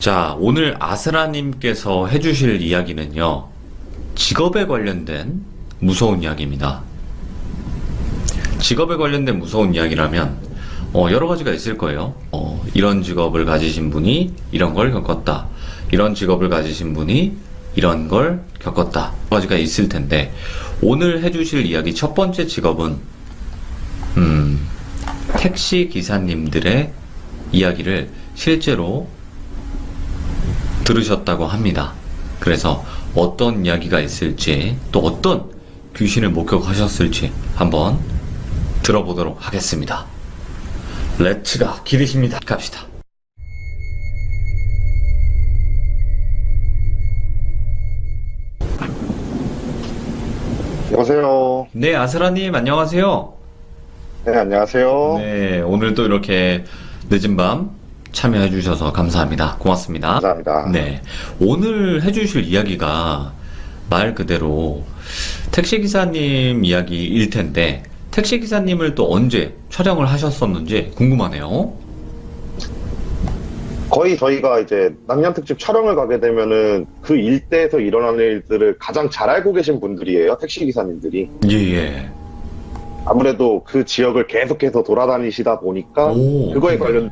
자, 오늘 아스라님께서 해주실 이야기는요, 직업에 관련된 무서운 이야기입니다. 직업에 관련된 무서운 이야기라면, 여러 가지가 있을 거예요. 이런 직업을 가지신 분이 이런 걸 겪었다. 이런 직업을 가지신 분이 이런 걸 겪었다. 여러 가지가 있을 텐데, 오늘 해주실 이야기 첫 번째 직업은, 택시 기사님들의 이야기를 실제로 들으셨다고 합니다. 그래서 어떤 이야기가 있을지, 또 어떤 귀신을 목격하셨을지 한번 들어보도록 하겠습니다. 렛츠가 기리십니다. 갑시다. 여보세요. 네, 아스라님 안녕하세요. 네, 안녕하세요. 네, 오늘 또 이렇게 늦은 밤 참여해 주셔서 감사합니다. 고맙습니다. 감사합니다. 네, 오늘 해주실 이야기가 말 그대로 택시기사님 이야기일 텐데, 택시기사님을 또 언제 촬영을 하셨었는지 궁금하네요. 거의 저희가 이제 남양특집 촬영을 가게 되면은 그 일대에서 일어나는 일들을 가장 잘 알고 계신 분들이에요. 택시기사님들이. 예. 아무래도 그 지역을 계속해서 돌아다니시다 보니까 오, 그거에 그래요? 관련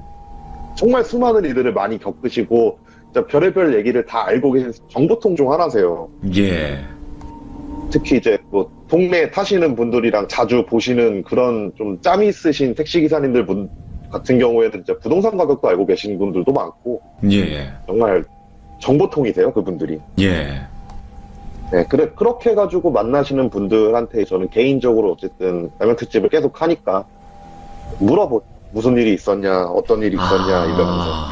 정말 수많은 일들을 많이 겪으시고 진짜 별의별 얘기를 다 알고 계신 정보통 중 하나세요. 예. 특히 이제 뭐 동네 타시는 분들이랑 자주 보시는 그런 좀 짬이 있으신 택시기사님들 분 같은 경우에는 진짜 부동산 가격도 알고 계신 분들도 많고 예. 정말 정보통이세요, 그분들이. 예. 네, 그렇게 해가지고 만나시는 분들한테 저는 개인적으로 어쨌든 라면 특집을 계속 하니까 물어보, 무슨 일이 있었냐, 어떤 일이 있었냐, 이러면서.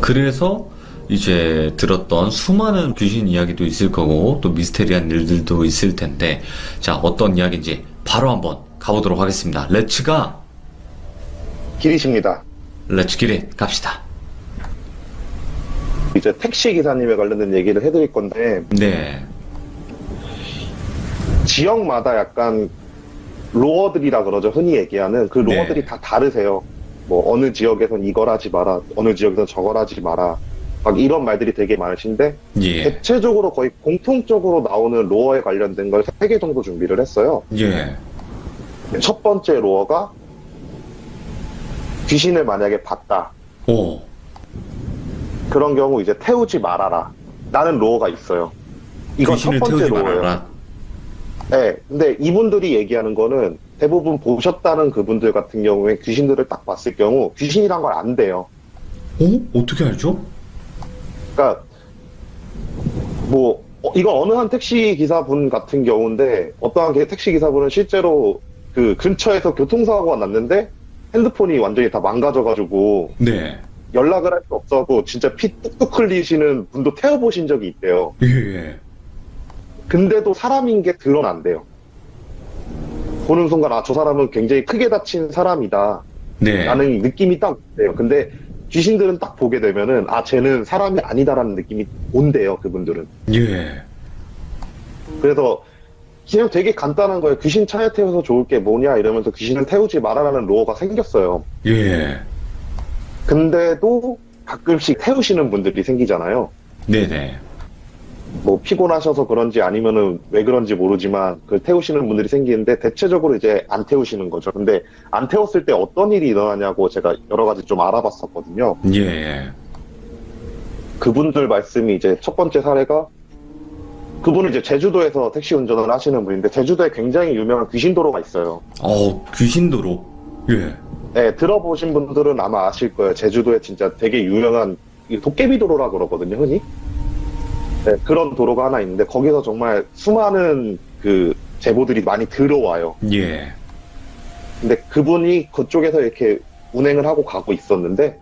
그래서 이제 들었던 수많은 귀신 이야기도 있을 거고, 또 미스테리한 일들도 있을 텐데, 자, 어떤 이야기인지 바로 한번 가보도록 하겠습니다. 렛츠가! 길이십니다. 렛츠 기릿 갑시다. 이제 택시 기사님에 관련된 얘기를 해드릴 건데, 네. 지역마다 약간 로어들이라 그러죠. 흔히 얘기하는 그 로어들이 네. 다 다르세요. 뭐 어느 지역에선 이걸 하지 마라, 어느 지역에선 저걸 하지 마라. 막 이런 말들이 되게 많으신데 예. 대체적으로 거의 공통적으로 나오는 로어에 관련된 걸 3개 정도 준비를 했어요. 예. 첫 번째 로어가 귀신을 만약에 봤다. 오. 그런 경우 이제 태우지 말아라. 라는 로어가 있어요. 이건 첫 귀신을 번째 태우지 로어예요. 말아라. 네, 근데 이분들이 얘기하는 거는 대부분 보셨다는 그분들 같은 경우에 귀신들을 딱 봤을 경우 귀신이란 걸 안 돼요. 어떻게 알죠? 그러니까 뭐 이건 어느 한 택시 기사분 같은 경우인데 어떠한 택시 기사분은 실제로 그 근처에서 교통사고가 났는데 핸드폰이 완전히 다 망가져가지고 네. 연락을 할 수 없어서 진짜 피 뚝뚝 흘리시는 분도 태워보신 적이 있대요. 예. 근데도 사람인 게 드러난대요. 보는 순간 아, 저 사람은 굉장히 크게 다친 사람이다 네. 라는 느낌이 딱 돼요. 근데 귀신들은 딱 보게 되면은 아, 쟤는 사람이 아니다라는 느낌이 온대요, 그분들은. 예. 그래서 그냥 되게 간단한 거예요. 귀신 차에 태워서 좋을 게 뭐냐 이러면서 귀신을 태우지 말아라는 로어가 생겼어요. 예. 근데도 가끔씩 태우시는 분들이 생기잖아요. 네네. 뭐 피곤하셔서 그런지 아니면은 왜 그런지 모르지만 그 태우시는 분들이 생기는데 대체적으로 이제 안 태우시는 거죠. 근데 안 태웠을 때 어떤 일이 일어나냐고 제가 여러 가지 좀 알아봤었거든요. 예. 그분들 말씀이 이제 첫 번째 사례가 그분은 이제 제주도에서 택시 운전을 하시는 분인데 제주도에 굉장히 유명한 귀신도로가 있어요. 귀신도로. 예. 네, 들어보신 분들은 아마 아실 거예요. 제주도에 진짜 되게 유명한 이 도깨비도로라 그러거든요, 흔히. 네, 그런 도로가 하나 있는데 거기서 정말 수많은 그 제보들이 많이 들어와요. 예. 근데 그분이 그쪽에서 이렇게 운행을 하고 가고 있었는데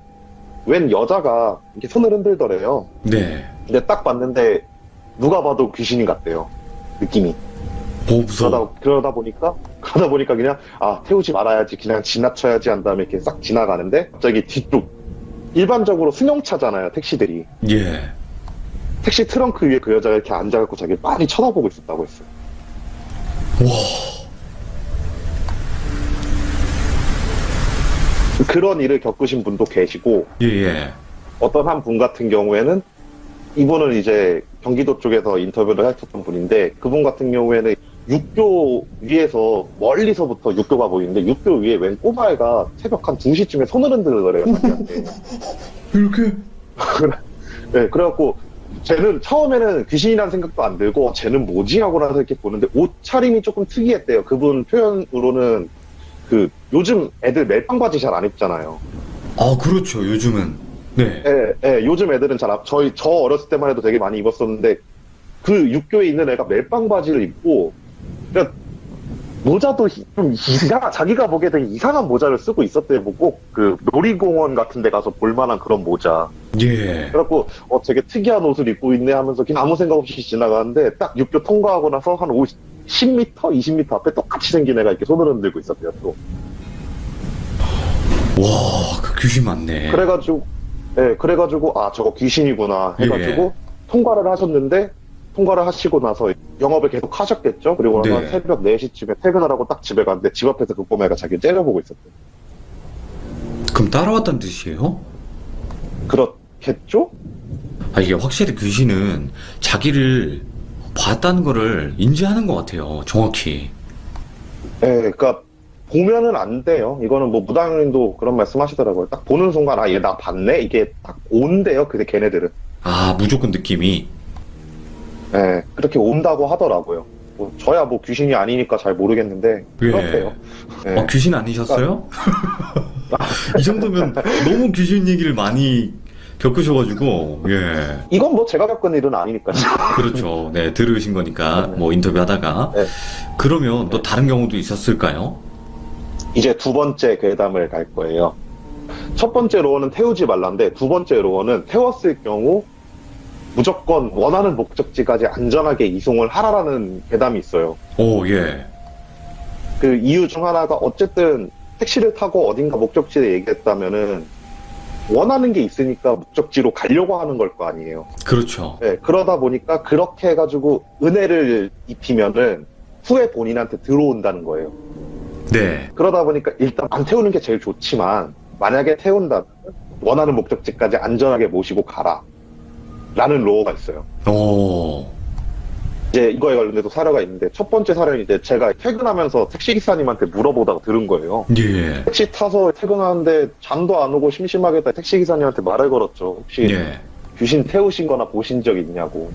웬 여자가 이렇게 손을 흔들더래요. 네. 근데 딱 봤는데 누가 봐도 귀신이 같대요. 느낌이. 무서워. 그러다 보니까 그냥 아, 태우지 말아야지, 그냥 지나쳐야지 한 다음에 이렇게 싹 지나가는데 갑자기 뒤쪽 일반적으로 승용차잖아요, 택시들이. 예. 택시 트렁크 위에 그 여자가 이렇게 앉아갖고 자기 빤히 쳐다보고 있었다고 했어요. 와. 그런 일을 겪으신 분도 계시고 예. 어떤 한 분 같은 경우에는 이분은 이제 경기도 쪽에서 인터뷰를 했었던 분인데 그분 같은 경우에는 육교 위에서 멀리서부터 육교가 보이는데 육교 위에 웬 꼬마애가 새벽 한 2시쯤에 손을 흔들더래요 자기한테. 이렇게? 네, 그래갖고 쟤는 처음에는 귀신이라는 생각도 안 들고 쟤는 뭐지 하고 나서 이렇게 보는데 옷차림이 조금 특이했대요. 그분 표현으로는 그 요즘 애들 멜빵 바지 잘 안 입잖아요. 아, 그렇죠. 요즘은. 네. 예, 예, 요즘 애들은 저 어렸을 때만 해도 되게 많이 입었었는데, 그 육교에 있는 애가 멜빵 바지를 입고, 그러니까 모자도 좀 자기가 보기에 되게 이상한 모자를 쓰고 있었대요. 뭐 꼭 그 놀이공원 같은 데 가서 볼만한 그런 모자. 예. 그래갖고, 되게 특이한 옷을 입고 있네 하면서 그냥 아무 생각 없이 지나가는데, 딱 육교 통과하고 나서 한 10m, 20m 앞에 똑같이 생긴 애가 이렇게 손을 흔들고 있었대요, 또. 와, 그 귀신 맞네. 그래가지고, 아, 저거 귀신이구나 해가지고, 통과를 하셨는데, 통과를 하시고 나서 영업을 계속 하셨겠죠? 그리고 나서 네. 새벽 4시쯤에 퇴근을 하고 딱 집에 갔는데, 집 앞에서 그 꼬마가 자기를 째려보고 있었대요. 그럼 따라왔다는 뜻이에요? 그렇겠죠? 아, 이게 확실히 귀신은 자기를 봤다는 거를 인지하는 것 같아요. 정확히. 그러니까, 보면은 안 돼요. 이거는 뭐, 무당님도 그런 말씀 하시더라고요. 딱 보는 순간, 아, 얘 나 봤네? 이게 딱 온대요, 근데 걔네들은. 아, 무조건 느낌이. 그렇게 온다고 하더라고요. 뭐 저야 뭐 귀신이 아니니까 잘 모르겠는데, 예. 그렇대요. 예. 귀신 아니셨어요? 이 정도면 너무 귀신 얘기를 많이 겪으셔가지고, 예. 이건 뭐 제가 겪은 일은 아니니까요. 그렇죠. 네, 들으신 거니까, 네. 뭐 인터뷰 하다가. 네. 그러면 또 다른 경우도 있었을까요? 이제 두 번째 괴담을 갈 거예요. 첫 번째 로어는 태우지 말란데 두 번째 로어는 태웠을 경우 무조건 원하는 목적지까지 안전하게 이송을 하라라는 괴담이 있어요. 오, 예. 그 이유 중 하나가 어쨌든 택시를 타고 어딘가 목적지에 얘기했다면은 원하는 게 있으니까 목적지로 가려고 하는 걸 거 아니에요. 그렇죠. 네, 그러다 보니까 그렇게 해가지고 은혜를 입히면은 후에 본인한테 들어온다는 거예요. 네. 그러다 보니까 일단 안 태우는 게 제일 좋지만 만약에 태운다면 원하는 목적지까지 안전하게 모시고 가라 라는 로어가 있어요. 오. 이제 이거에 관련해서 사례가 있는데 첫 번째 사례는 이제 제가 퇴근하면서 택시기사님한테 물어보다가 들은 거예요. 예. 택시 타서 퇴근하는데 잠도 안 오고 심심하겠다 택시기사님한테 말을 걸었죠. 혹시 예. 귀신 태우신 거나 보신 적 있냐고.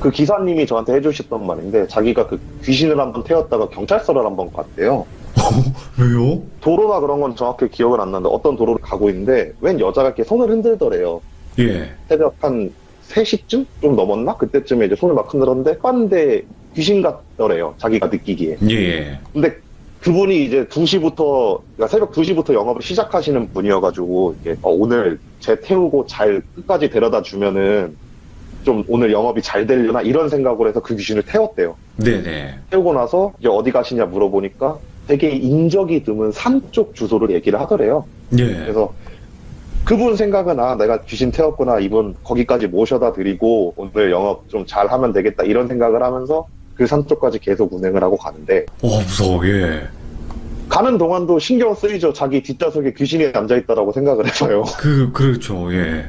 그 기사님이 저한테 해주셨던 말인데 자기가 그 귀신을 한번 태웠다가 경찰서를 한번 갔대요. 왜요? 도로나 그런 건 정확히 기억은 안 나는데 어떤 도로를 가고 있는데 웬 여자가 이렇게 손을 흔들더래요. 예. 새벽 한 3시쯤? 좀 넘었나? 그때쯤에 이제 손을 막 흔들었는데 봤는데 귀신 같더래요. 자기가 느끼기에. 예. 근데 그분이 이제 2시부터, 그러니까 새벽 2시부터 영업을 시작하시는 분이어가지고 이렇게 오늘 제 태우고 잘 끝까지 데려다 주면은 좀 오늘 영업이 잘 되려나 이런 생각으로 해서 그 귀신을 태웠대요. 네네. 태우고 나서 이제 어디 가시냐 물어보니까 되게 인적이 드문 산 쪽 주소를 얘기를 하더래요. 예. 그래서 그분 생각은 아 내가 귀신 태웠구나 이분 거기까지 모셔다 드리고 오늘 영업 좀 잘하면 되겠다 이런 생각을 하면서 그 산 쪽까지 계속 운행을 하고 가는데 무서워, 예. 가는 동안도 신경 쓰이죠. 자기 뒷좌석에 귀신이 앉아있다라고 생각을 해서요. 그렇죠, 예.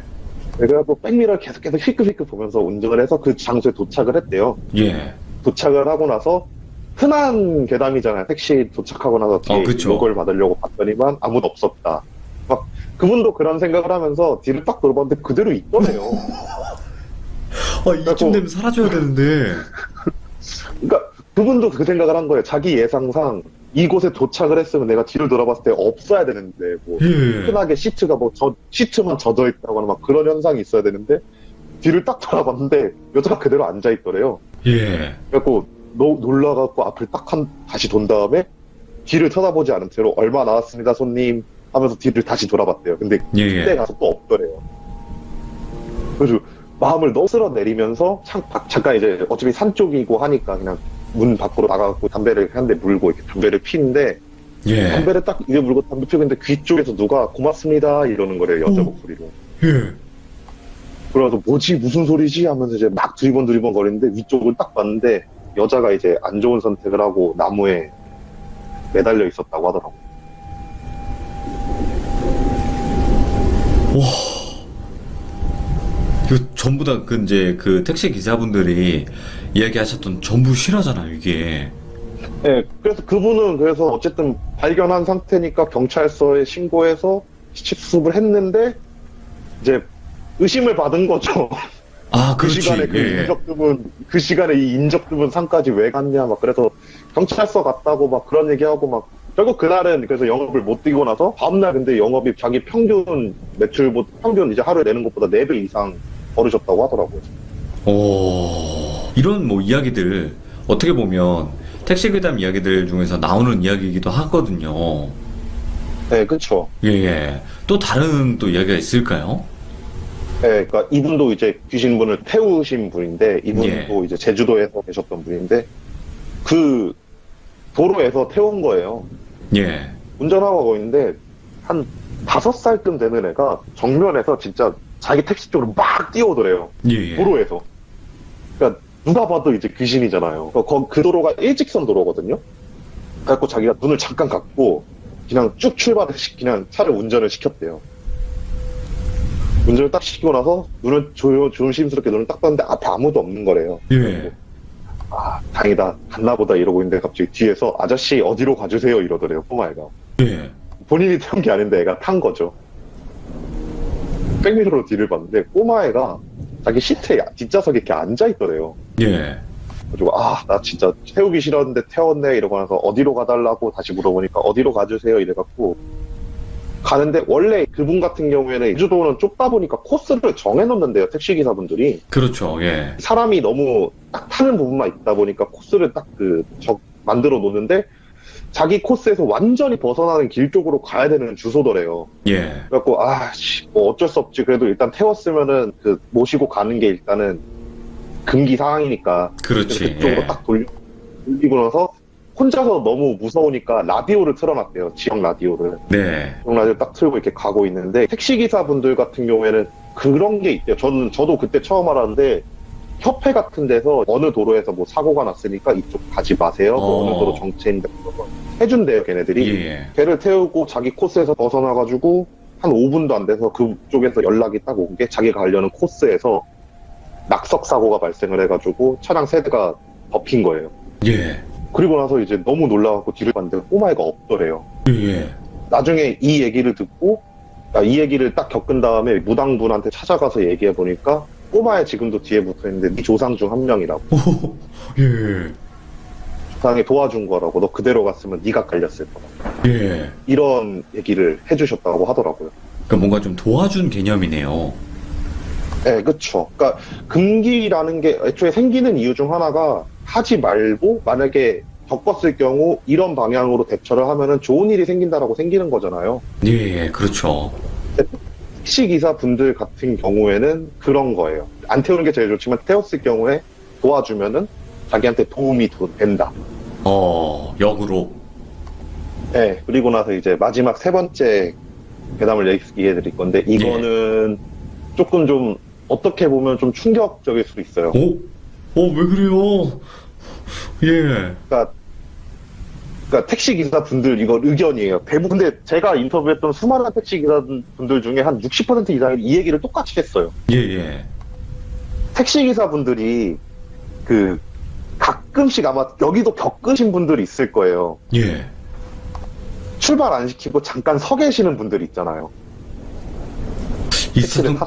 그래갖고 백미러를 계속 휘끗휘끗 보면서 운전을 해서 그 장소에 도착을 했대요. 예. 도착을 하고 나서 흔한 괴담이잖아요. 택시 도착하고 나서 뒤에 그쵸. 요걸 받으려고 봤더니만 아무도 없었다. 막 그분도 그런 생각을 하면서 뒤를 딱 돌아봤는데 그대로 있더래요. 이쯤 되면 사라져야 되는데. 그러니까 그분도 그 생각을 한 거예요. 자기 예상상 이곳에 도착을 했으면 내가 뒤를 돌아봤을 때 없어야 되는데 뭐 예. 흔하게 시트가 시트만 젖어 있다거나 막 그런 현상이 있어야 되는데 뒤를 딱 돌아봤는데 여자가 그대로 앉아 있더래요. 예. 그래갖고 놀라갖고 앞을 다시 돈 다음에 뒤를 쳐다보지 않은 채로 얼마 나왔습니다 손님 하면서 뒤를 다시 돌아봤대요. 근데 예. 그때 가서 또 없더래요. 그래서 마음을 너무 쓸어내리면서 잠깐 이제 어차피 산 쪽이고 하니까 그냥 문 밖으로 나가갖고 담배를 한 대 물고 이렇게 담배를 피는데 예. 담배를 딱 입에 물고 담배 피고 있는데 귀 쪽에서 누가 고맙습니다 이러는 거래요. 여자 목소리로. 예. 그래서 뭐지 무슨 소리지 하면서 이제 막 두리번 거리는데 위쪽을 딱 봤는데 여자가 이제 안 좋은 선택을 하고 나무에 매달려 있었다고 하더라고요. 그 전부 다 그 이제 그 택시 기사분들이 이야기하셨던 전부 실화잖아요, 이게. 네, 그래서 그분은 그래서 어쨌든 발견한 상태니까 경찰서에 신고해서 시체 수습을 했는데 이제 의심을 받은 거죠. 아, 그 그렇지. 시간에 그 예. 인적 드문 그 시간에 이 인적 드문 상까지 왜 갔냐 막 그래서 경찰서 갔다고 막 그런 얘기하고 막 결국 그날은 그래서 영업을 못 뛰고 나서 다음날 근데 영업이 자기 평균 매출보다 평균 이제 하루에 내는 것보다 4배 이상 벌으셨다고 하더라고요. 이런 뭐 이야기들 어떻게 보면 택시 괴담 이야기들 중에서 나오는 이야기이기도 하거든요. 네, 그렇죠. 예, 예. 또 다른 또 이야기가 있을까요? 네, 그러니까 이분도 이제 귀신분을 태우신 분인데 이분도 예. 이제 제주도에서 계셨던 분인데 그 도로에서 태운 거예요. 예. 운전하고 가고 있는데 한 5살쯤 되는 애가 정면에서 진짜 자기 택시 쪽으로 막 뛰어오더래요. 예, 예. 도로에서. 그러니까 누가 봐도 이제 귀신이잖아요. 그 도로가 일직선 도로거든요. 그래갖고 자기가 눈을 잠깐 감고 그냥 쭉 그냥 차를 운전을 시켰대요. 운전을 딱 시키고 나서 눈을 조심스럽게 눈을 딱 떴는데 앞에 아무도 없는 거래요. 예. 아, 다행이다. 갔나 보다 이러고 있는데 갑자기 뒤에서 아저씨 어디로 가주세요 이러더래요, 꼬마애가. 예. 본인이 태운 게 아닌데 애가 탄 거죠. 백미러로 뒤를 봤는데 꼬마애가 자기 시트에 뒷좌석에 이렇게 앉아있더래요. 예. 그래가지고 나 진짜 태우기 싫었는데 태웠네 이러고 나서 어디로 가달라고 다시 물어보니까 어디로 가주세요 이래갖고 가는데 원래 그분 같은 경우에는 제주도는 좁다 보니까 코스를 정해놓는데요, 택시기사분들이. 그렇죠. 예. 사람이 너무 딱 타는 부분만 있다 보니까 코스를 딱 만들어 놓는데 자기 코스에서 완전히 벗어나는 길 쪽으로 가야 되는 주소더래요. 예. 그래갖고 뭐 어쩔 수 없지. 그래도 일단 태웠으면은 모시고 가는 게 일단은 금기 사항이니까. 그렇지. 그쪽으로 예. 딱 돌리고 나서 혼자서 너무 무서우니까 라디오를 틀어놨대요. 지역 라디오를. 네. 지역 라디오 딱 틀고 이렇게 가고 있는데 택시기사분들 같은 경우에는 그런 게 있대요. 저도 그때 처음 알았는데 협회 같은 데서 어느 도로에서 뭐 사고가 났으니까 이쪽 가지 마세요. 뭐 어느 도로 정체인데 해준대요, 걔네들이. 예. 걔를 태우고 자기 코스에서 벗어나가지고 한 5분도 안 돼서 그쪽에서 연락이 딱 온 게 자기가 가려는 코스에서 낙석 사고가 발생을 해가지고 차량 3대가 덮인 거예요. 예. 그리고 나서 이제 너무 놀라갖고 뒤를 봤는데 꼬마애가 없더래요. 예. 나중에 이 얘기를 듣고 이 얘기를 딱 겪은 다음에 무당분한테 찾아가서 얘기해보니까 꼬마애 지금도 뒤에 붙어있는데 네 조상 중 한 명이라고. 오, 예. 조상이 도와준 거라고. 너 그대로 갔으면 네가 깔렸을 거다. 예. 이런 얘기를 해주셨다고 하더라고요. 그러니까 뭔가 좀 도와준 개념이네요. 네, 그쵸. 그러니까 금기라는 게 애초에 생기는 이유 중 하나가 하지 말고 만약에 겪었을 경우 이런 방향으로 대처를 하면은 좋은 일이 생긴다라고 생기는 거잖아요. 예, 그렇죠. 택시기사 분들 같은 경우에는 그런 거예요. 안 태우는 게 제일 좋지만 태웠을 경우에 도와주면은 자기한테 도움이 된다. 역으로. 네, 그리고 나서 이제 마지막 3번째 괴담을 얘기해 드릴 건데 이거는 조금 좀 어떻게 보면 좀 충격적일 수도 있어요. 왜 그래요? 예. 그러니까 택시기사 분들 이거 의견이에요. 대부분 근데 제가 인터뷰했던 수많은 택시기사 분들 중에 한 60% 이상이 이 얘기를 똑같이 했어요. 예. 택시기사 분들이 가끔씩 아마 여기도 겪으신 분들이 있을 거예요. 예. 출발 안 시키고 잠깐 서 계시는 분들이 있잖아요.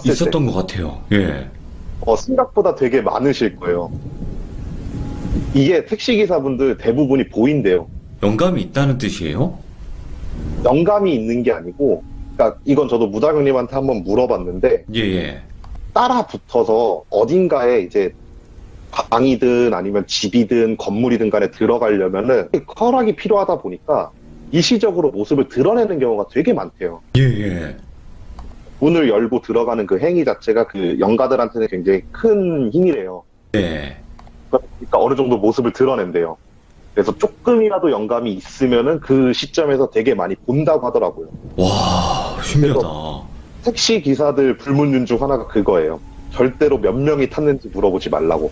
있었던 것 같아요. 예. 생각보다 되게 많으실 거예요. 이게 택시기사분들 대부분이 보인대요. 영감이 있다는 뜻이에요? 영감이 있는 게 아니고, 그러니까 이건 저도 무당형님한테 한번 물어봤는데, 예. 따라 붙어서 어딘가에 이제 방이든 아니면 집이든 건물이든 간에 들어가려면은 허락이 필요하다 보니까 일시적으로 모습을 드러내는 경우가 되게 많대요. 예. 문을 열고 들어가는 그 행위 자체가 그 영가들한테는 굉장히 큰 힘이래요. 예. 그러니까 어느 정도 모습을 드러낸대요. 그래서 조금이라도 영감이 있으면은 그 시점에서 되게 많이 본다고 하더라고요. 와, 신기하다. 택시 기사들 불문율 중 하나가 그거예요. 절대로 몇 명이 탔는지 물어보지 말라고.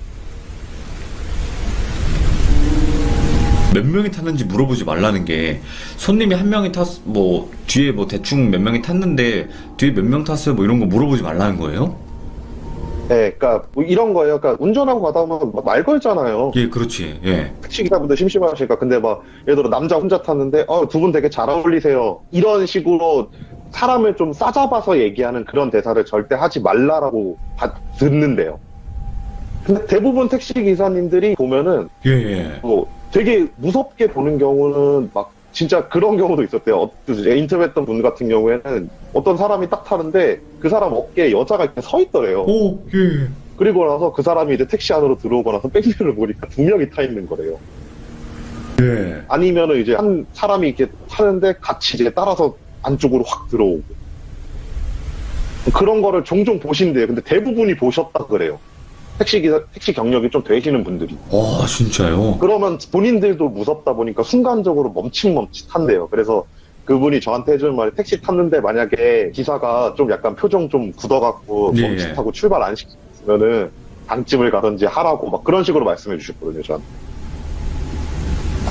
몇 명이 탔는지 물어보지 말라는 게 손님이 한 명이 뒤에 대충 몇 명이 탔는데 뒤에 몇 명 탔어요 이런 거 물어보지 말라는 거예요? 그러니까 뭐 이런 거예요. 그러니까 운전하고 가다 보면 말 걸잖아요. 예, 그렇지. 예. 택시기사분들 심심하시니까. 근데 막 예를 들어 남자 혼자 탔는데 두 분 되게 잘 어울리세요, 이런 식으로 사람을 좀 싸잡아서 얘기하는 그런 대사를 절대 하지 말라라고 듣는데요. 근데 대부분 택시기사님들이 보면은 예, 예. 뭐 되게 무섭게 보는 경우는 막 진짜 그런 경우도 있었대요. 인터뷰했던 분 같은 경우에는 어떤 사람이 딱 타는데 그 사람 어깨에 여자가 이렇게 서 있더래요. 오, 예. 그리고 나서 그 사람이 이제 택시 안으로 들어오고 나서 백미러를 보니까 두 명이 타 있는 거래요. 예. 아니면은 이제 한 사람이 이렇게 타는데 같이 이제 따라서 안쪽으로 확 들어오고. 그런 거를 종종 보신대요. 근데 대부분이 보셨다 그래요. 택시 경력이 좀 되시는 분들이. 와, 진짜요? 그러면 본인들도 무섭다 보니까 순간적으로 멈칫멈칫한대요. 그래서 그분이 저한테 해준 말이, 택시 탔는데 만약에 기사가 좀 약간 표정 좀 굳어갖고 예. 멈칫하고 출발 안 시키면은 당집을 가든지 하라고 막 그런 식으로 말씀해 주셨거든요, 저한테.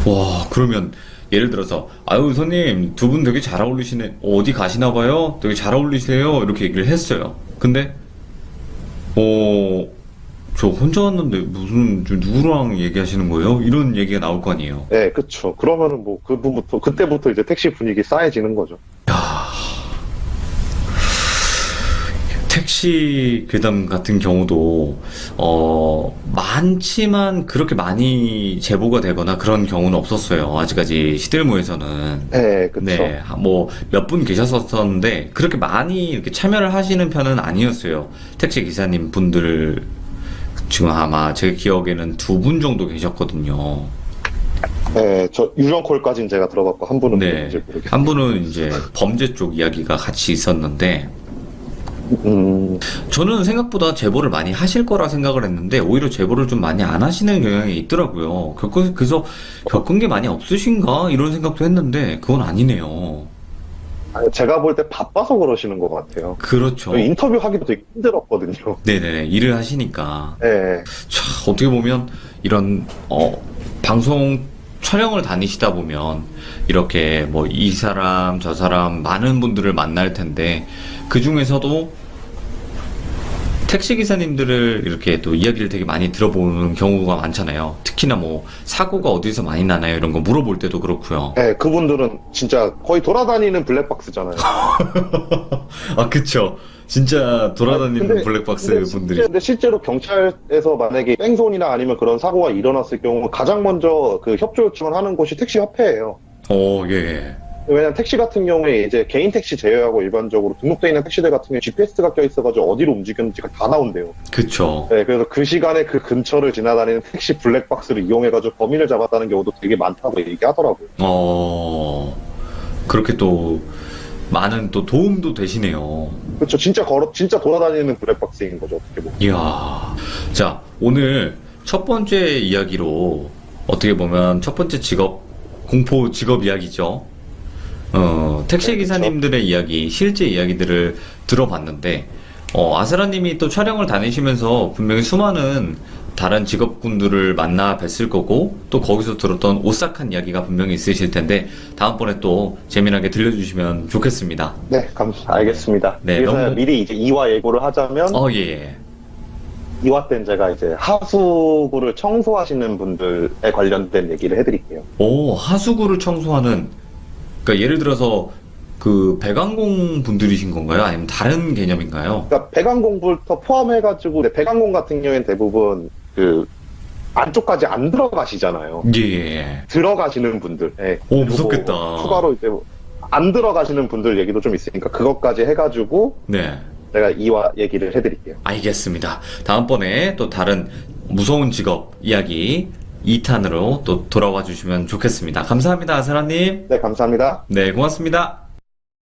와, 그러면 예를 들어서 아유, 손님 두 분 되게 잘 어울리시네. 어디 가시나 봐요? 되게 잘 어울리세요. 이렇게 얘기를 했어요. 근데 저 혼자 왔는데 무슨 누구랑 얘기하시는 거예요? 이런 얘기가 나올 거 아니에요. 네, 그쵸. 그러면은 뭐 그때부터 이제 택시 분위기 싸해지는 거죠. 택시 괴담 같은 경우도 많지만 그렇게 많이 제보가 되거나 그런 경우는 없었어요. 아직까지 시들모에서는. 네, 그쵸. 네, 뭐 몇 분 계셨었는데 그렇게 많이 이렇게 참여를 하시는 편은 아니었어요. 택시 기사님 분들 지금 아마 제 기억에는 두 분 정도 계셨거든요. 네, 저 유령콜까지는 제가 들어봤고 한 분은 네, 누군지 모르겠어요. 한 분은 이제 범죄 쪽 이야기가 같이 있었는데 저는 생각보다 제보를 많이 하실 거라 생각을 했는데 오히려 제보를 좀 많이 안 하시는 경향이 있더라고요. 그래서 겪은 게 많이 없으신가 이런 생각도 했는데 그건 아니네요. 아니, 제가 볼 때 바빠서 그러시는 것 같아요. 그렇죠. 인터뷰 하기도 되게 힘들었거든요. 네네, 일을 하시니까. 네. 자, 어떻게 보면 이런 방송 촬영을 다니시다 보면 이렇게 뭐 이 사람 저 사람 많은 분들을 만날 텐데 그 중에서도 택시 기사님들을 이렇게 또 이야기를 되게 많이 들어보는 경우가 많잖아요. 특히나 뭐 사고가 어디서 많이 나나요 이런 거 물어볼 때도 그렇고요. 네, 그분들은 진짜 거의 돌아다니는 블랙박스잖아요. 아, 그쵸. 진짜 돌아다니는 근데- 블랙박스 분들이. 근데 실제로 경찰에서 만약에 뺑소니나 아니면 그런 사고가 일어났을 경우 가장 먼저 그 협조 요청을 하는 곳이 택시협회예요. 예. 왜냐면 택시 같은 경우에 이제 개인 택시 제외하고 일반적으로 등록되어 있는 택시들 같은 경우에 GPS가 껴있어가지고 어디로 움직였는지가 다 나온대요. 그쵸. 네, 그래서 그 시간에 그 근처를 지나다니는 택시 블랙박스를 이용해가지고 범인을 잡았다는 경우도 되게 많다고 얘기하더라고요. 그렇게 또 많은 또 도움도 되시네요. 그렇죠. 진짜 돌아다니는 블랙박스인 거죠, 어떻게 보면. 이야. 자, 오늘 첫 번째 이야기로 어떻게 보면 첫 번째 공포 직업 이야기죠. 택시 네, 기사님들의 이야기, 실제 이야기들을 들어봤는데, 아스라님이 또 촬영을 다니시면서 분명히 수많은 다른 직업군들을 만나 뵀을 거고, 또 거기서 들었던 오싹한 이야기가 분명히 있으실 텐데, 다음번에 또 재미나게 들려주시면 좋겠습니다. 네, 알겠습니다. 네, 그래서 너무- 미리 이제 2화 예고를 하자면, 예. 2화 때는 제가 이제 하수구를 청소하시는 분들에 관련된 얘기를 해드릴게요. 하수구를 청소하는, 그러니까 예를 들어서 그 배관공 분들이신 건가요? 아니면 다른 개념인가요? 그러니까 배관공부터 포함해가지고, 근데 배관공 같은 경우에는 대부분 그 안쪽까지 안 들어가시잖아요. 예. 들어가시는 분들. 네. 오, 그리고 무섭겠다. 추가로 이제 안 들어가시는 분들 얘기도 좀 있으니까 그것까지 해가지고 네. 제가 2화 얘기를 해드릴게요. 알겠습니다. 다음번에 또 다른 무서운 직업 이야기 2탄으로 또 돌아와 주시면 좋겠습니다. 감사합니다, 아스라님. 네, 감사합니다. 네, 고맙습니다.